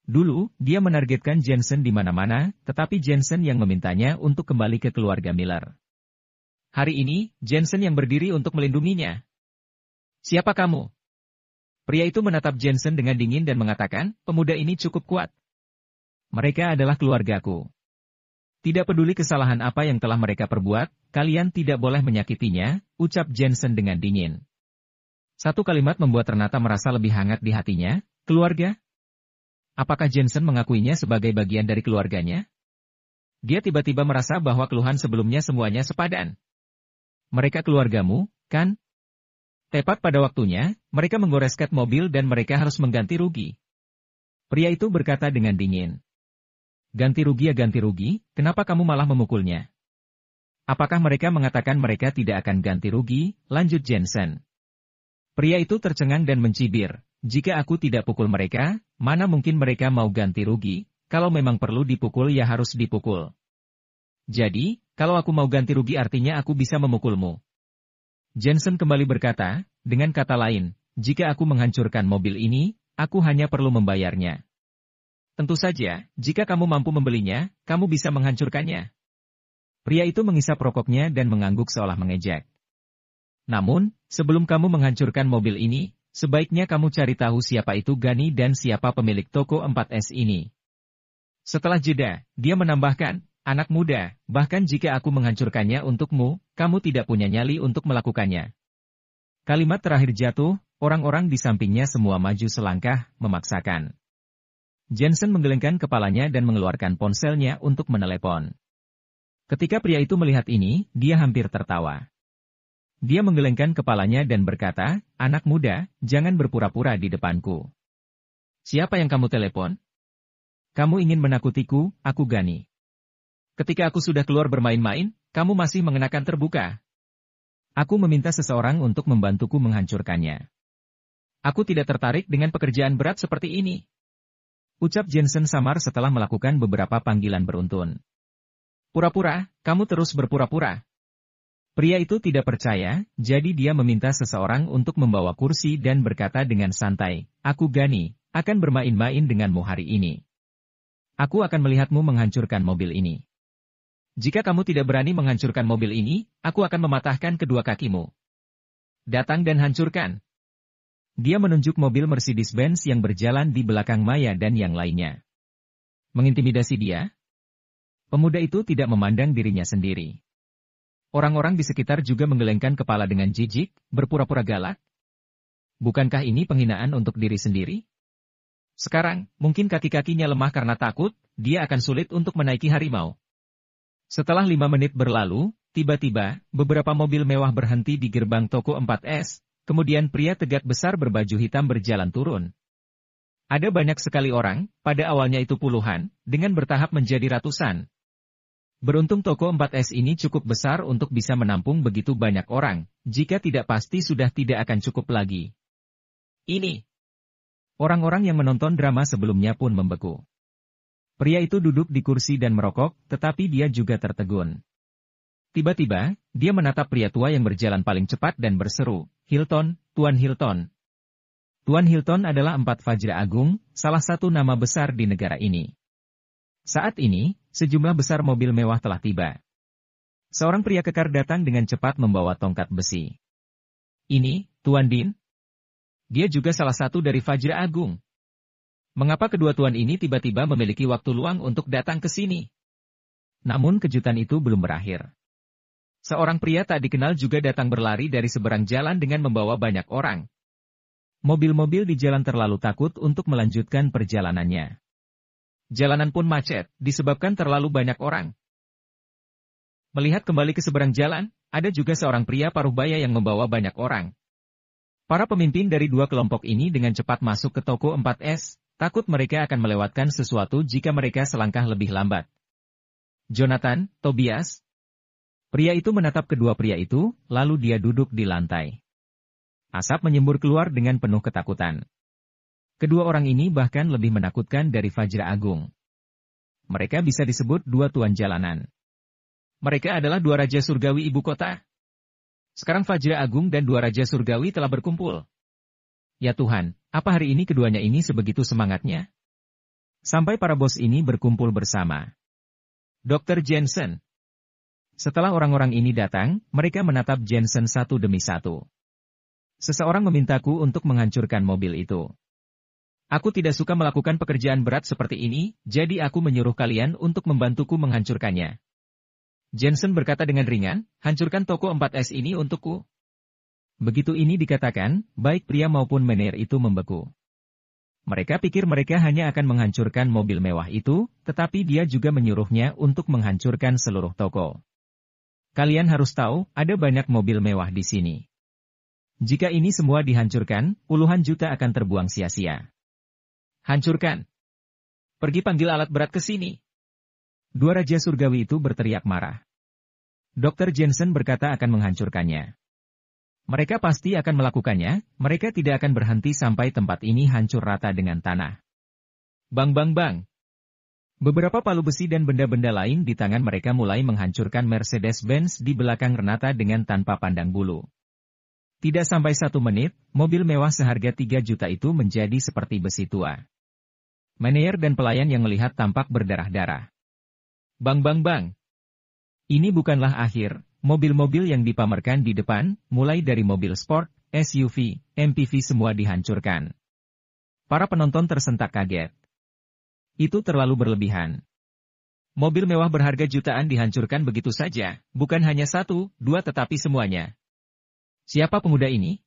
Dulu, dia menargetkan Jensen di mana-mana, tetapi Jensen yang memintanya untuk kembali ke keluarga Miller. Hari ini, Jensen yang berdiri untuk melindunginya. Siapa kamu? Pria itu menatap Jensen dengan dingin dan mengatakan, pemuda ini cukup kuat. Mereka adalah keluargaku. Tidak peduli kesalahan apa yang telah mereka perbuat, kalian tidak boleh menyakitinya, ucap Jensen dengan dingin. Satu kalimat membuat Renata merasa lebih hangat di hatinya, keluarga? Apakah Jensen mengakuinya sebagai bagian dari keluarganya? Dia tiba-tiba merasa bahwa keluhan sebelumnya semuanya sepadan. Mereka keluargamu, kan? Tepat pada waktunya, mereka menggoreskan mobil dan mereka harus mengganti rugi. Pria itu berkata dengan dingin. Ganti rugi ya ganti rugi, kenapa kamu malah memukulnya? Apakah mereka mengatakan mereka tidak akan ganti rugi, lanjut Jensen. Pria itu tercengang dan mencibir, jika aku tidak pukul mereka, mana mungkin mereka mau ganti rugi, kalau memang perlu dipukul ya harus dipukul. Jadi, kalau aku mau ganti rugi artinya aku bisa memukulmu. Jensen kembali berkata, dengan kata lain, jika aku menghancurkan mobil ini, aku hanya perlu membayarnya. Tentu saja, jika kamu mampu membelinya, kamu bisa menghancurkannya. Pria itu mengisap rokoknya dan mengangguk seolah mengejek. Namun, sebelum kamu menghancurkan mobil ini, sebaiknya kamu cari tahu siapa itu Gani dan siapa pemilik toko 4S ini. Setelah jeda, dia menambahkan, anak muda, bahkan jika aku menghancurkannya untukmu, kamu tidak punya nyali untuk melakukannya. Kalimat terakhir jatuh, orang-orang di sampingnya semua maju selangkah, memaksakan. Jensen menggelengkan kepalanya dan mengeluarkan ponselnya untuk menelepon. Ketika pria itu melihat ini, dia hampir tertawa. Dia menggelengkan kepalanya dan berkata, anak muda, jangan berpura-pura di depanku. Siapa yang kamu telepon? Kamu ingin menakutiku, aku Gani. Ketika aku sudah keluar bermain-main, kamu masih mengenakan terbuka. Aku meminta seseorang untuk membantuku menghancurkannya. Aku tidak tertarik dengan pekerjaan berat seperti ini. Ucap Jensen samar setelah melakukan beberapa panggilan beruntun. Pura-pura, kamu terus berpura-pura. Pria itu tidak percaya, jadi dia meminta seseorang untuk membawa kursi dan berkata dengan santai, aku Gani, akan bermain-main denganmu hari ini. Aku akan melihatmu menghancurkan mobil ini. Jika kamu tidak berani menghancurkan mobil ini, aku akan mematahkan kedua kakimu. Datang dan hancurkan. Dia menunjuk mobil Mercedes-Benz yang berjalan di belakang Maya dan yang lainnya. Mengintimidasi dia? Pemuda itu tidak memandang dirinya sendiri. Orang-orang di sekitar juga menggelengkan kepala dengan jijik, berpura-pura galak. Bukankah ini penghinaan untuk diri sendiri? Sekarang, mungkin kaki-kakinya lemah karena takut, dia akan sulit untuk menaiki harimau. Setelah 5 menit berlalu, tiba-tiba, beberapa mobil mewah berhenti di gerbang toko 4S, kemudian pria tegak besar berbaju hitam berjalan turun. Ada banyak sekali orang, pada awalnya itu puluhan, dengan bertahap menjadi ratusan. Beruntung toko 4S ini cukup besar untuk bisa menampung begitu banyak orang, jika tidak pasti sudah tidak akan cukup lagi. Ini. Orang-orang yang menonton drama sebelumnya pun membeku. Pria itu duduk di kursi dan merokok, tetapi dia juga tertegun. Tiba-tiba, dia menatap pria tua yang berjalan paling cepat dan berseru, Hilton, Tuan Hilton. Tuan Hilton adalah 4 Vajra Agung, salah satu nama besar di negara ini. Saat ini, sejumlah besar mobil mewah telah tiba. Seorang pria kekar datang dengan cepat membawa tongkat besi. Ini, Tuan Din. Dia juga salah satu dari Vajra Agung. Mengapa kedua tuan ini tiba-tiba memiliki waktu luang untuk datang ke sini? Namun kejutan itu belum berakhir. Seorang pria tak dikenal juga datang berlari dari seberang jalan dengan membawa banyak orang. Mobil-mobil di jalan terlalu takut untuk melanjutkan perjalanannya. Jalanan pun macet, disebabkan terlalu banyak orang. Melihat kembali ke seberang jalan, ada juga seorang pria paruh baya yang membawa banyak orang. Para pemimpin dari dua kelompok ini dengan cepat masuk ke toko 4S, takut mereka akan melewatkan sesuatu jika mereka selangkah lebih lambat. Jonathan, Tobias. Pria itu menatap kedua pria itu, lalu dia duduk di lantai. Asap menyembur keluar dengan penuh ketakutan. Kedua orang ini bahkan lebih menakutkan dari Fajra Agung. Mereka bisa disebut dua tuan jalanan. Mereka adalah dua raja surgawi ibu kota. Sekarang Fajra Agung dan dua raja surgawi telah berkumpul. Ya Tuhan, apa hari ini keduanya ini sebegitu semangatnya? Sampai para bos ini berkumpul bersama. Dr. Jensen. Setelah orang-orang ini datang, mereka menatap Jensen satu demi satu. Seseorang memintaku untuk menghancurkan mobil itu. Aku tidak suka melakukan pekerjaan berat seperti ini, jadi aku menyuruh kalian untuk membantuku menghancurkannya. Jensen berkata dengan ringan, hancurkan toko 4S ini untukku. Begitu ini dikatakan, baik pria maupun manajer itu membeku. Mereka pikir mereka hanya akan menghancurkan mobil mewah itu, tetapi dia juga menyuruhnya untuk menghancurkan seluruh toko. Kalian harus tahu, ada banyak mobil mewah di sini. Jika ini semua dihancurkan, puluhan juta akan terbuang sia-sia. Hancurkan. Pergi panggil alat berat ke sini. Dua raja surgawi itu berteriak marah. Dr. Jensen berkata akan menghancurkannya. Mereka pasti akan melakukannya, mereka tidak akan berhenti sampai tempat ini hancur rata dengan tanah. Bang bang bang. Beberapa palu besi dan benda-benda lain di tangan mereka mulai menghancurkan Mercedes-Benz di belakang Renata dengan tanpa pandang bulu. Tidak sampai 1 menit, mobil mewah seharga 3 juta itu menjadi seperti besi tua. Manajer dan pelayan yang melihat tampak berdarah-darah. Bang bang bang. Ini bukanlah akhir, mobil-mobil yang dipamerkan di depan, mulai dari mobil sport, SUV, MPV semua dihancurkan. Para penonton tersentak kaget. Itu terlalu berlebihan. Mobil mewah berharga jutaan dihancurkan begitu saja, bukan hanya 1, 2 tetapi semuanya. Siapa pemuda ini?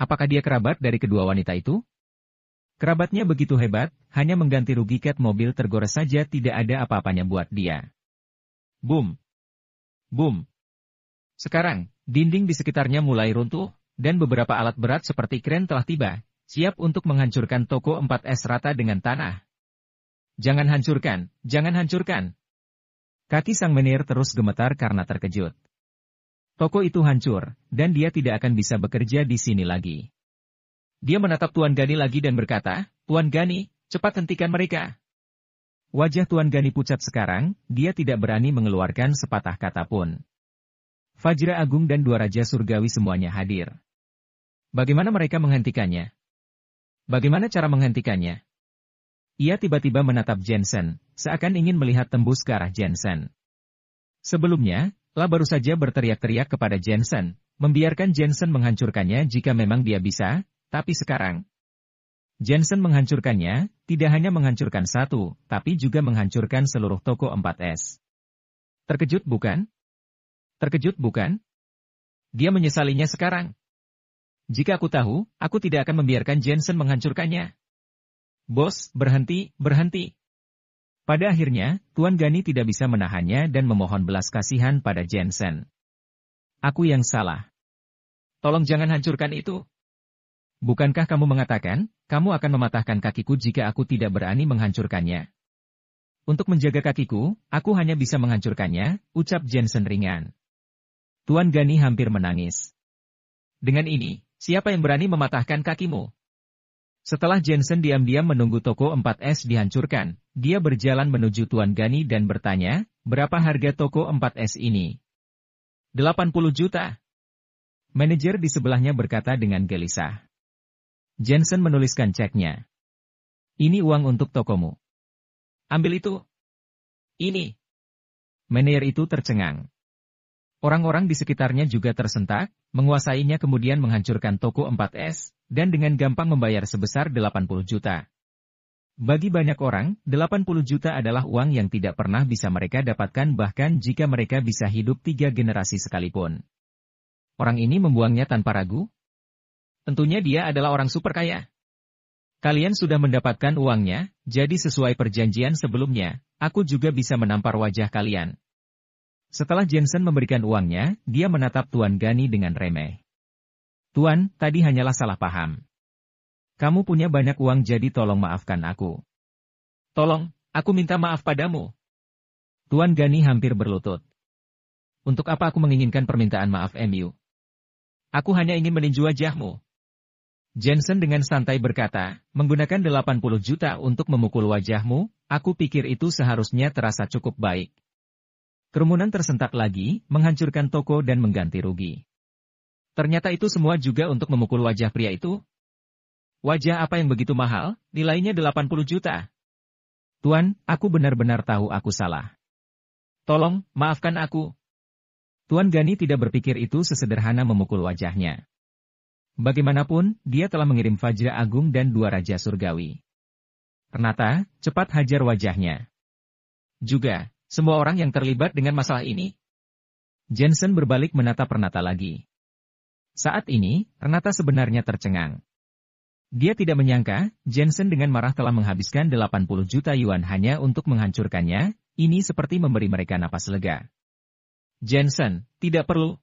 Apakah dia kerabat dari kedua wanita itu? Kerabatnya begitu hebat, hanya mengganti rugi cat mobil tergores saja tidak ada apa-apanya buat dia. Boom. Boom. Sekarang, dinding di sekitarnya mulai runtuh, dan beberapa alat berat seperti kren telah tiba, siap untuk menghancurkan toko 4S rata dengan tanah. Jangan hancurkan, jangan hancurkan. Kaki sang manajer terus gemetar karena terkejut. Toko itu hancur, dan dia tidak akan bisa bekerja di sini lagi. Dia menatap Tuan Gani lagi dan berkata, Tuan Gani, cepat hentikan mereka. Wajah Tuan Gani pucat sekarang, dia tidak berani mengeluarkan sepatah kata pun. Fajra Agung dan dua raja surgawi semuanya hadir. Bagaimana mereka menghentikannya? Bagaimana cara menghentikannya? Ia tiba-tiba menatap Jensen, seakan ingin melihat tembus ke arah Jensen. Sebelumnya, La baru saja berteriak-teriak kepada Jensen, membiarkan Jensen menghancurkannya jika memang dia bisa, tapi sekarang Jensen menghancurkannya, tidak hanya menghancurkan 1, tapi juga menghancurkan seluruh toko 4S. Terkejut bukan? Terkejut bukan? Dia menyesalinya sekarang. Jika aku tahu, aku tidak akan membiarkan Jensen menghancurkannya. Bos, berhenti, berhenti. Pada akhirnya, Tuan Gani tidak bisa menahannya dan memohon belas kasihan pada Jensen. Aku yang salah. Tolong jangan hancurkan itu. Bukankah kamu mengatakan, kamu akan mematahkan kakiku jika aku tidak berani menghancurkannya? Untuk menjaga kakiku, aku hanya bisa menghancurkannya, ucap Jensen ringan. Tuan Gani hampir menangis. Dengan ini, siapa yang berani mematahkan kakimu? Setelah Jensen diam-diam menunggu toko 4S dihancurkan, dia berjalan menuju Tuan Gani dan bertanya, berapa harga toko 4S ini? 80 juta. Manajer di sebelahnya berkata dengan gelisah. Jensen menuliskan ceknya. Ini uang untuk tokomu. Ambil itu. Ini. Manajer itu tercengang. Orang-orang di sekitarnya juga tersentak, menguasainya kemudian menghancurkan toko 4S, dan dengan gampang membayar sebesar 80 juta. Bagi banyak orang, 80 juta adalah uang yang tidak pernah bisa mereka dapatkan bahkan jika mereka bisa hidup 3 generasi sekalipun. Orang ini membuangnya tanpa ragu? Tentunya dia adalah orang super kaya. Kalian sudah mendapatkan uangnya, jadi sesuai perjanjian sebelumnya, aku juga bisa menampar wajah kalian. Setelah Jensen memberikan uangnya, dia menatap Tuan Gani dengan remeh. Tuan, tadi hanyalah salah paham. Kamu punya banyak uang jadi tolong maafkan aku. Tolong, aku minta maaf padamu. Tuan Gani hampir berlutut. Untuk apa aku menginginkan permintaan maaf MU? Aku hanya ingin meninju wajahmu. Jensen dengan santai berkata, menggunakan 80 juta untuk memukul wajahmu, aku pikir itu seharusnya terasa cukup baik. Kerumunan tersentak lagi, menghancurkan toko dan mengganti rugi. Ternyata itu semua juga untuk memukul wajah pria itu? Wajah apa yang begitu mahal, nilainya 80 juta? Tuan, aku benar-benar tahu aku salah. Tolong, maafkan aku. Tuan Gani tidak berpikir itu sesederhana memukul wajahnya. Bagaimanapun, dia telah mengirim Vajra Agung dan 2 Raja Surgawi. Renata, cepat hajar wajahnya. Juga, semua orang yang terlibat dengan masalah ini. Jensen berbalik menatap Renata lagi. Saat ini, Renata sebenarnya tercengang. Dia tidak menyangka, Jensen dengan marah telah menghabiskan 80 juta yuan hanya untuk menghancurkannya, ini seperti memberi mereka napas lega. Jensen, tidak perlu.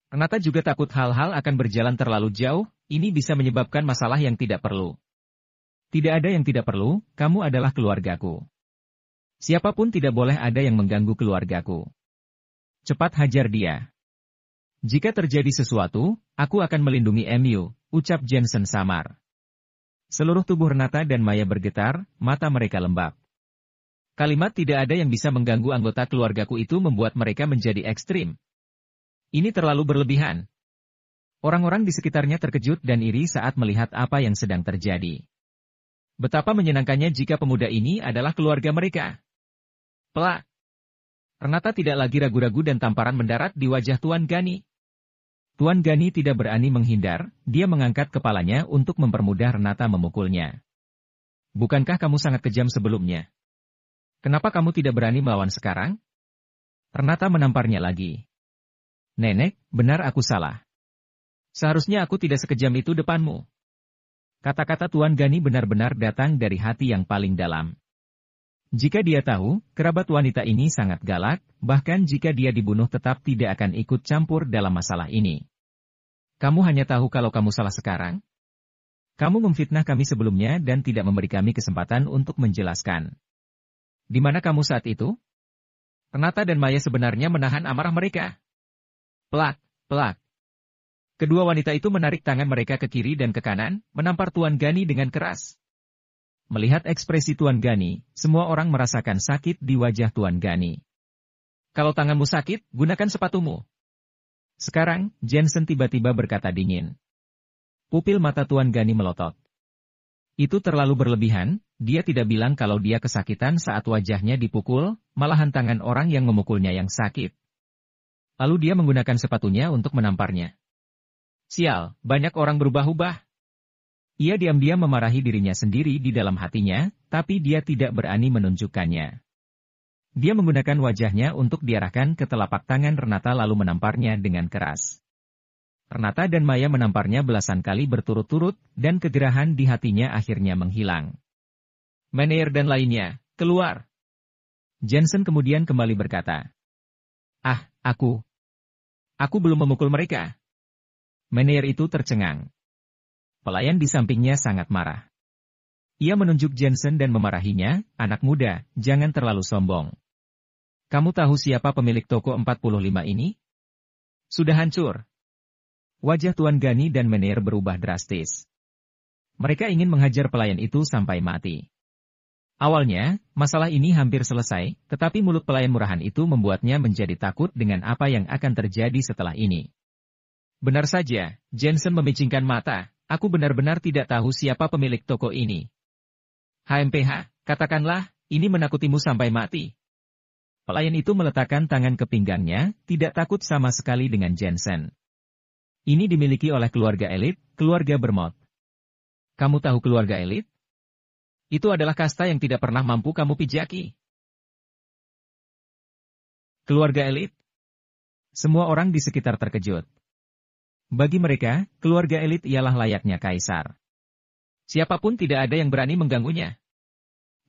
Renata juga takut hal-hal akan berjalan terlalu jauh, ini bisa menyebabkan masalah yang tidak perlu. Tidak ada yang tidak perlu, kamu adalah keluargaku. Siapapun tidak boleh ada yang mengganggu keluargaku. Cepat hajar dia. Jika terjadi sesuatu, aku akan melindungi MU, ucap Jensen samar. Seluruh tubuh Renata dan Maya bergetar, mata mereka lembab. Kalimat tidak ada yang bisa mengganggu anggota keluargaku itu membuat mereka menjadi ekstrim. Ini terlalu berlebihan. Orang-orang di sekitarnya terkejut dan iri saat melihat apa yang sedang terjadi. Betapa menyenangkannya jika pemuda ini adalah keluarga mereka. Pelak. Renata tidak lagi ragu-ragu dan tamparan mendarat di wajah Tuan Gani. Tuan Gani tidak berani menghindar, dia mengangkat kepalanya untuk mempermudah Renata memukulnya. Bukankah kamu sangat kejam sebelumnya? Kenapa kamu tidak berani melawan sekarang? Renata menamparnya lagi. Nenek, benar aku salah. Seharusnya aku tidak sekejam itu depanmu. Kata-kata Tuan Gani benar-benar datang dari hati yang paling dalam. Jika dia tahu, kerabat wanita ini sangat galak, bahkan jika dia dibunuh tetap tidak akan ikut campur dalam masalah ini. Kamu hanya tahu kalau kamu salah sekarang? Kamu memfitnah kami sebelumnya dan tidak memberi kami kesempatan untuk menjelaskan. Di mana kamu saat itu? Renata dan Maya sebenarnya menahan amarah mereka. Pelak, pelak. Kedua wanita itu menarik tangan mereka ke kiri dan ke kanan, menampar Tuan Gani dengan keras. Melihat ekspresi Tuan Gani, semua orang merasakan sakit di wajah Tuan Gani. Kalau tanganmu sakit, gunakan sepatumu. Sekarang, Jensen tiba-tiba berkata dingin. Pupil mata Tuan Gani melotot. Itu terlalu berlebihan, dia tidak bilang kalau dia kesakitan saat wajahnya dipukul, malahan tangan orang yang memukulnya yang sakit. Lalu dia menggunakan sepatunya untuk menamparnya. Sial, banyak orang berubah-ubah. Ia diam-diam memarahi dirinya sendiri di dalam hatinya, tapi dia tidak berani menunjukkannya. Dia menggunakan wajahnya untuk diarahkan ke telapak tangan Renata lalu menamparnya dengan keras. Renata dan Maya menamparnya belasan kali berturut-turut, dan kegerahan di hatinya akhirnya menghilang. Meneer dan lainnya, keluar. Jensen kemudian kembali berkata. Aku belum memukul mereka. Meneer itu tercengang. Pelayan di sampingnya sangat marah. Ia menunjuk Jensen dan memarahinya, anak muda, jangan terlalu sombong. Kamu tahu siapa pemilik toko 45 ini? Sudah hancur. Wajah Tuan Gani dan Meneer berubah drastis. Mereka ingin menghajar pelayan itu sampai mati. Awalnya, masalah ini hampir selesai, tetapi mulut pelayan murahan itu membuatnya menjadi takut dengan apa yang akan terjadi setelah ini. Benar saja, Jensen memicingkan mata. Aku benar-benar tidak tahu siapa pemilik toko ini. HMPH, katakanlah, ini menakutimu sampai mati. Pelayan itu meletakkan tangan ke pinggangnya, tidak takut sama sekali dengan Jensen. Ini dimiliki oleh keluarga elit, keluarga Bermot. Kamu tahu keluarga elit? Itu adalah kasta yang tidak pernah mampu kamu pijaki. Keluarga elit? Semua orang di sekitar terkejut. Bagi mereka, keluarga elit ialah layaknya kaisar. Siapapun tidak ada yang berani mengganggunya.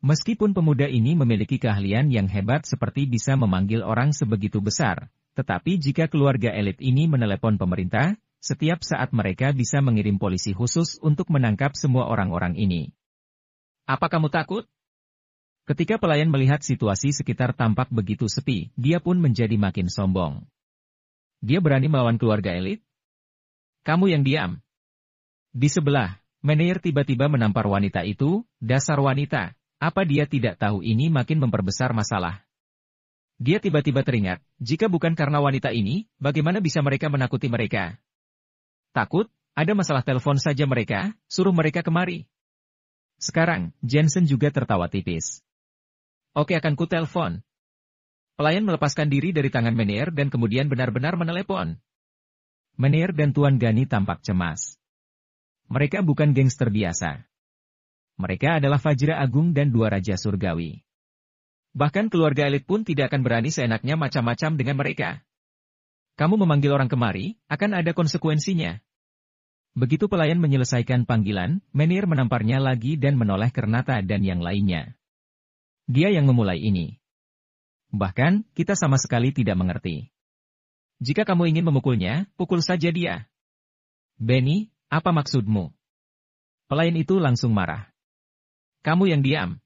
Meskipun pemuda ini memiliki keahlian yang hebat seperti bisa memanggil orang sebegitu besar, tetapi jika keluarga elit ini menelepon pemerintah, setiap saat mereka bisa mengirim polisi khusus untuk menangkap semua orang-orang ini. Apa kamu takut? Ketika pelayan melihat situasi sekitar tampak begitu sepi, dia pun menjadi makin sombong. Dia berani melawan keluarga elit? Kamu yang diam. Di sebelah, Meneer tiba-tiba menampar wanita itu, dasar wanita. Apa dia tidak tahu ini makin memperbesar masalah? Dia tiba-tiba teringat, jika bukan karena wanita ini, bagaimana bisa mereka menakuti mereka? Takut? Ada masalah telepon saja mereka, suruh mereka kemari. Sekarang, Jensen juga tertawa tipis. Oke, akan ku telepon. Pelayan melepaskan diri dari tangan Meneer dan kemudian benar-benar menelepon. Meneer dan Tuan Gani tampak cemas. Mereka bukan gangster biasa. Mereka adalah Fajra Agung dan dua Raja Surgawi. Bahkan keluarga elit pun tidak akan berani seenaknya macam-macam dengan mereka. Kamu memanggil orang kemari, akan ada konsekuensinya. Begitu pelayan menyelesaikan panggilan, Meneer menamparnya lagi dan menoleh ke Renata dan yang lainnya. Dia yang memulai ini. Bahkan, kita sama sekali tidak mengerti. Jika kamu ingin memukulnya, pukul saja dia. Benny, apa maksudmu? Pelayan itu langsung marah. Kamu yang diam.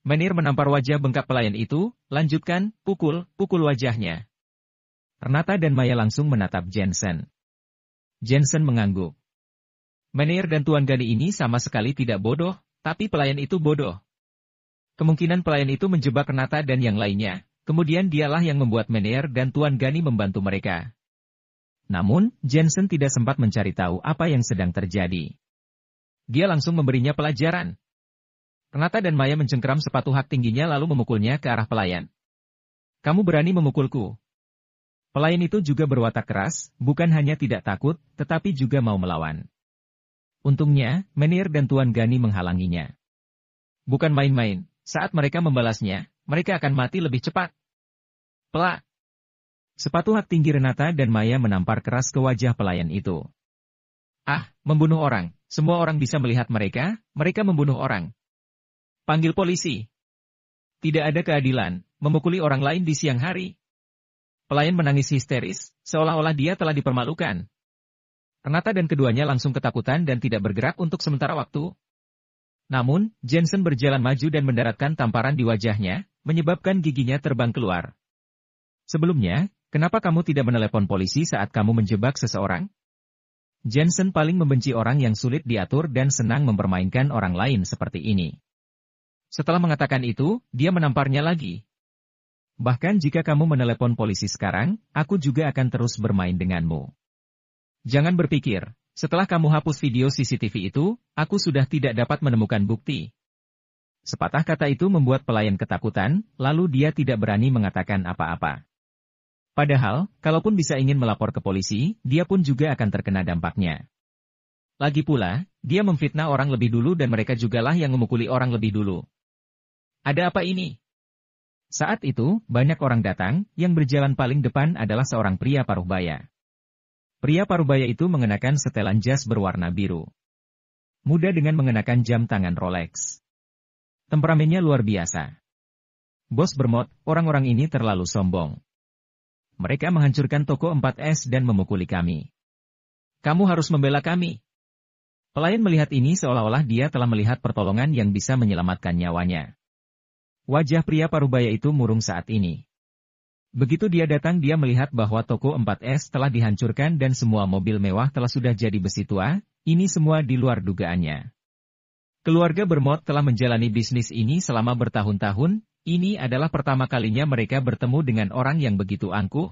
Meneer menampar wajah bengkak pelayan itu, lanjutkan, pukul wajahnya. Renata dan Maya langsung menatap Jensen. Jensen mengangguk. Meneer dan Tuan Gani ini sama sekali tidak bodoh, tapi pelayan itu bodoh. Kemungkinan pelayan itu menjebak Renata dan yang lainnya, kemudian dialah yang membuat Meneer dan Tuan Gani membantu mereka. Namun, Jensen tidak sempat mencari tahu apa yang sedang terjadi. Dia langsung memberinya pelajaran. Renata dan Maya mencengkeram sepatu hak tingginya lalu memukulnya ke arah pelayan. Kamu berani memukulku? Pelayan itu juga berwatak keras, bukan hanya tidak takut, tetapi juga mau melawan. Untungnya, Meneer dan Tuan Gani menghalanginya. Bukan main-main, saat mereka membalasnya, mereka akan mati lebih cepat. Pelak! Sepatu hak tinggi Renata dan Maya menampar keras ke wajah pelayan itu. Ah, membunuh orang, semua orang bisa melihat mereka membunuh orang. Panggil polisi. Tidak ada keadilan, memukuli orang lain di siang hari. Pelayan menangis histeris, seolah-olah dia telah dipermalukan. Renata dan keduanya langsung ketakutan dan tidak bergerak untuk sementara waktu. Namun, Jensen berjalan maju dan mendaratkan tamparan di wajahnya, menyebabkan giginya terbang keluar. Sebelumnya, kenapa kamu tidak menelepon polisi saat kamu menjebak seseorang? Jensen paling membenci orang yang sulit diatur dan senang mempermainkan orang lain seperti ini. Setelah mengatakan itu, dia menamparnya lagi. Bahkan jika kamu menelepon polisi sekarang, aku juga akan terus bermain denganmu. Jangan berpikir, setelah kamu hapus video CCTV itu, aku sudah tidak dapat menemukan bukti. Sepatah kata itu membuat pelayan ketakutan, lalu dia tidak berani mengatakan apa-apa. Padahal, kalaupun bisa ingin melapor ke polisi, dia pun juga akan terkena dampaknya. Lagi pula, dia memfitnah orang lebih dulu dan mereka jugalah yang memukuli orang lebih dulu. Ada apa ini? Saat itu, banyak orang datang, yang berjalan paling depan adalah seorang pria paruhbaya. Pria paruhbaya itu mengenakan setelan jas berwarna biru. Muda dengan mengenakan jam tangan Rolex. Temperamennya luar biasa. Bos Bermot, orang-orang ini terlalu sombong. Mereka menghancurkan toko 4S dan memukuli kami. Kamu harus membela kami. Pelayan melihat ini seolah-olah dia telah melihat pertolongan yang bisa menyelamatkan nyawanya. Wajah pria paruhbaya itu murung saat ini. Begitu dia datang dia melihat bahwa toko 4S telah dihancurkan dan semua mobil mewah telah sudah jadi besi tua, ini semua di luar dugaannya. Keluarga Bermot telah menjalani bisnis ini selama bertahun-tahun, ini adalah pertama kalinya mereka bertemu dengan orang yang begitu angkuh.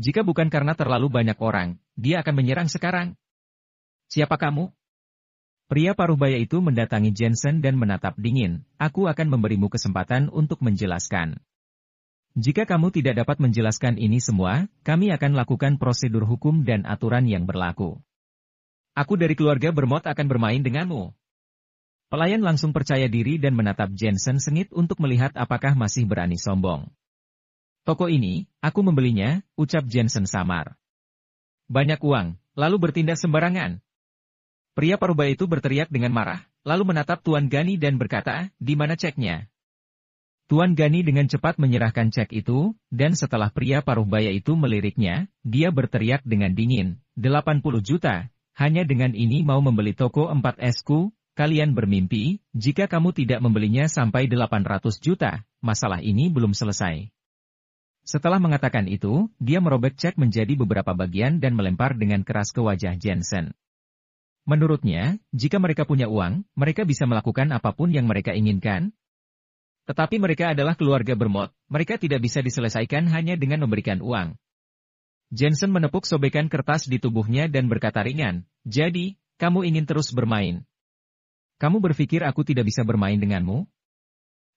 Jika bukan karena terlalu banyak orang, dia akan menyerang sekarang. Siapa kamu? Pria paruhbaya itu mendatangi Jensen dan menatap dingin, aku akan memberimu kesempatan untuk menjelaskan. Jika kamu tidak dapat menjelaskan ini semua, kami akan lakukan prosedur hukum dan aturan yang berlaku. Aku dari keluarga Bermot akan bermain denganmu. Pelayan langsung percaya diri dan menatap Jensen sengit untuk melihat apakah masih berani sombong. Toko ini, aku membelinya, ucap Jensen samar. Banyak uang, lalu bertindak sembarangan. Pria paruhbaya itu berteriak dengan marah, lalu menatap Tuan Gani dan berkata, di mana ceknya? Tuan Gani dengan cepat menyerahkan cek itu, dan setelah pria paruhbaya itu meliriknya, dia berteriak dengan dingin, 80 juta, hanya dengan ini mau membeli toko 4S-ku, kalian bermimpi, jika kamu tidak membelinya sampai 800 juta, masalah ini belum selesai. Setelah mengatakan itu, dia merobek cek menjadi beberapa bagian dan melempar dengan keras ke wajah Jensen. Menurutnya, jika mereka punya uang, mereka bisa melakukan apapun yang mereka inginkan. Tetapi mereka adalah keluarga Bermot, mereka tidak bisa diselesaikan hanya dengan memberikan uang. Jensen menepuk sobekan kertas di tubuhnya dan berkata ringan, "Jadi, kamu ingin terus bermain? Kamu berpikir aku tidak bisa bermain denganmu?"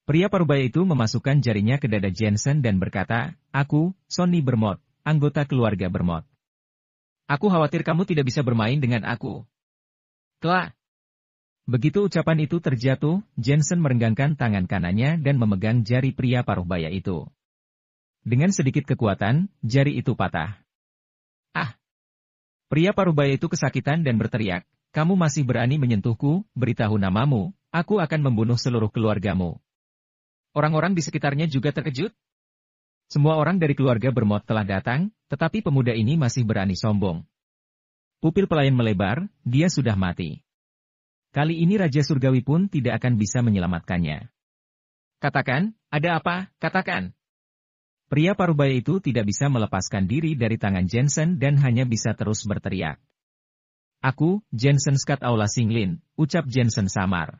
Pria parubaya itu memasukkan jarinya ke dada Jensen dan berkata, "Aku, Sonny Bermot, anggota keluarga Bermot. Aku khawatir kamu tidak bisa bermain dengan aku." Kelak. Begitu ucapan itu terjatuh, Jensen merenggangkan tangan kanannya dan memegang jari pria parubaya itu. Dengan sedikit kekuatan, jari itu patah. "Ah!" Pria parubaya itu kesakitan dan berteriak, "Kamu masih berani menyentuhku, beritahu namamu, aku akan membunuh seluruh keluargamu." Orang-orang di sekitarnya juga terkejut. Semua orang dari keluarga Bermot telah datang, tetapi pemuda ini masih berani sombong. Pupil pelayan melebar, dia sudah mati. Kali ini Raja Surgawi pun tidak akan bisa menyelamatkannya. "Katakan, ada apa? Katakan." Pria parubaya itu tidak bisa melepaskan diri dari tangan Jensen dan hanya bisa terus berteriak. "Aku, Jensen Scott Aula Singlin," ucap Jensen samar.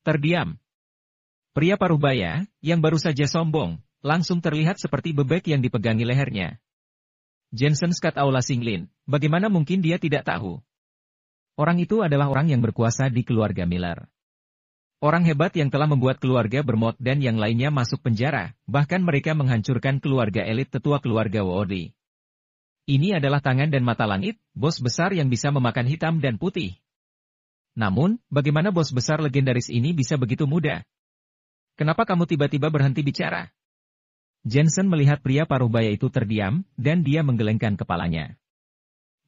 Terdiam. Pria parubaya, yang baru saja sombong, langsung terlihat seperti bebek yang dipegangi lehernya. Jensen Scott Aula Singlin, bagaimana mungkin dia tidak tahu? Orang itu adalah orang yang berkuasa di keluarga Miller. Orang hebat yang telah membuat keluarga Bermot dan yang lainnya masuk penjara, bahkan mereka menghancurkan keluarga elit tetua keluarga Woodley. Ini adalah tangan dan mata langit, bos besar yang bisa memakan hitam dan putih. Namun, bagaimana bos besar legendaris ini bisa begitu muda? Kenapa kamu tiba-tiba berhenti bicara? Jensen melihat pria parubaya itu terdiam, dan dia menggelengkan kepalanya.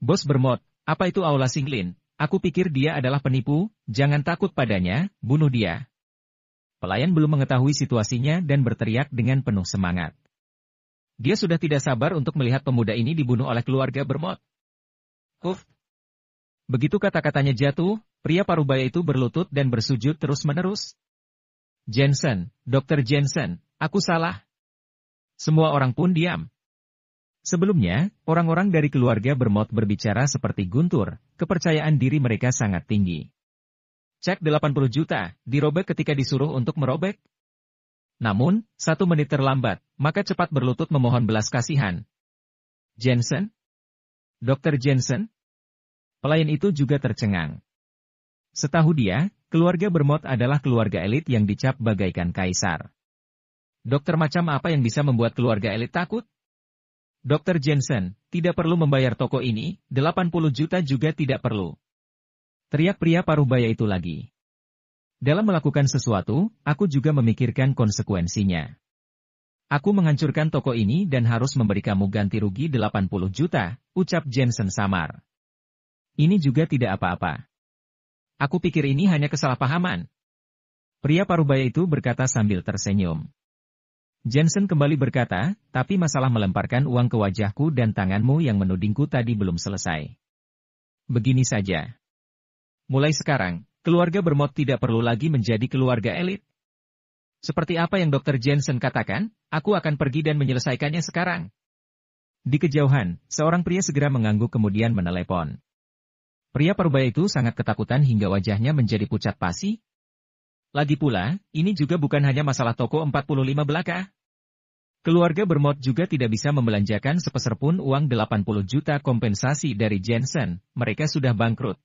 "Bos Bermot, apa itu Aula Singlin? Aku pikir dia adalah penipu, jangan takut padanya, bunuh dia." Pelayan belum mengetahui situasinya dan berteriak dengan penuh semangat. Dia sudah tidak sabar untuk melihat pemuda ini dibunuh oleh keluarga Bermot. "Huf!" Begitu kata-katanya jatuh, pria parubaya itu berlutut dan bersujud terus-menerus. "Jensen, Dr. Jensen, aku salah." Semua orang pun diam. Sebelumnya, orang-orang dari keluarga Bermot berbicara seperti guntur, kepercayaan diri mereka sangat tinggi. Cek 80 juta, dirobek ketika disuruh untuk merobek. Namun, 1 menit terlambat, maka cepat berlutut memohon belas kasihan. "Jensen? Dr. Jensen?" Pelayan itu juga tercengang. Setahu dia, keluarga Bermot adalah keluarga elit yang dicap bagaikan kaisar. Dokter macam apa yang bisa membuat keluarga elit takut? "Dr. Jensen, tidak perlu membayar toko ini, 80 juta juga tidak perlu." Teriak pria parubaya itu lagi. "Dalam melakukan sesuatu, aku juga memikirkan konsekuensinya. Aku menghancurkan toko ini dan harus memberi kamu ganti rugi 80 juta, ucap Jensen samar. "Ini juga tidak apa-apa. Aku pikir ini hanya kesalahpahaman." Pria parubaya itu berkata sambil tersenyum. Jensen kembali berkata, "Tapi masalah melemparkan uang ke wajahku dan tanganmu yang menudingku tadi belum selesai. Begini saja. Mulai sekarang, keluarga Bermot tidak perlu lagi menjadi keluarga elit. Seperti apa yang Dr. Jensen katakan, aku akan pergi dan menyelesaikannya sekarang." Di kejauhan, seorang pria segera mengangguk kemudian menelepon. Pria parubaya itu sangat ketakutan hingga wajahnya menjadi pucat pasi. Lagi pula, ini juga bukan hanya masalah toko 45 belaka. Keluarga Bermot juga tidak bisa membelanjakan sepeser pun uang 80 juta kompensasi dari Jensen, mereka sudah bangkrut.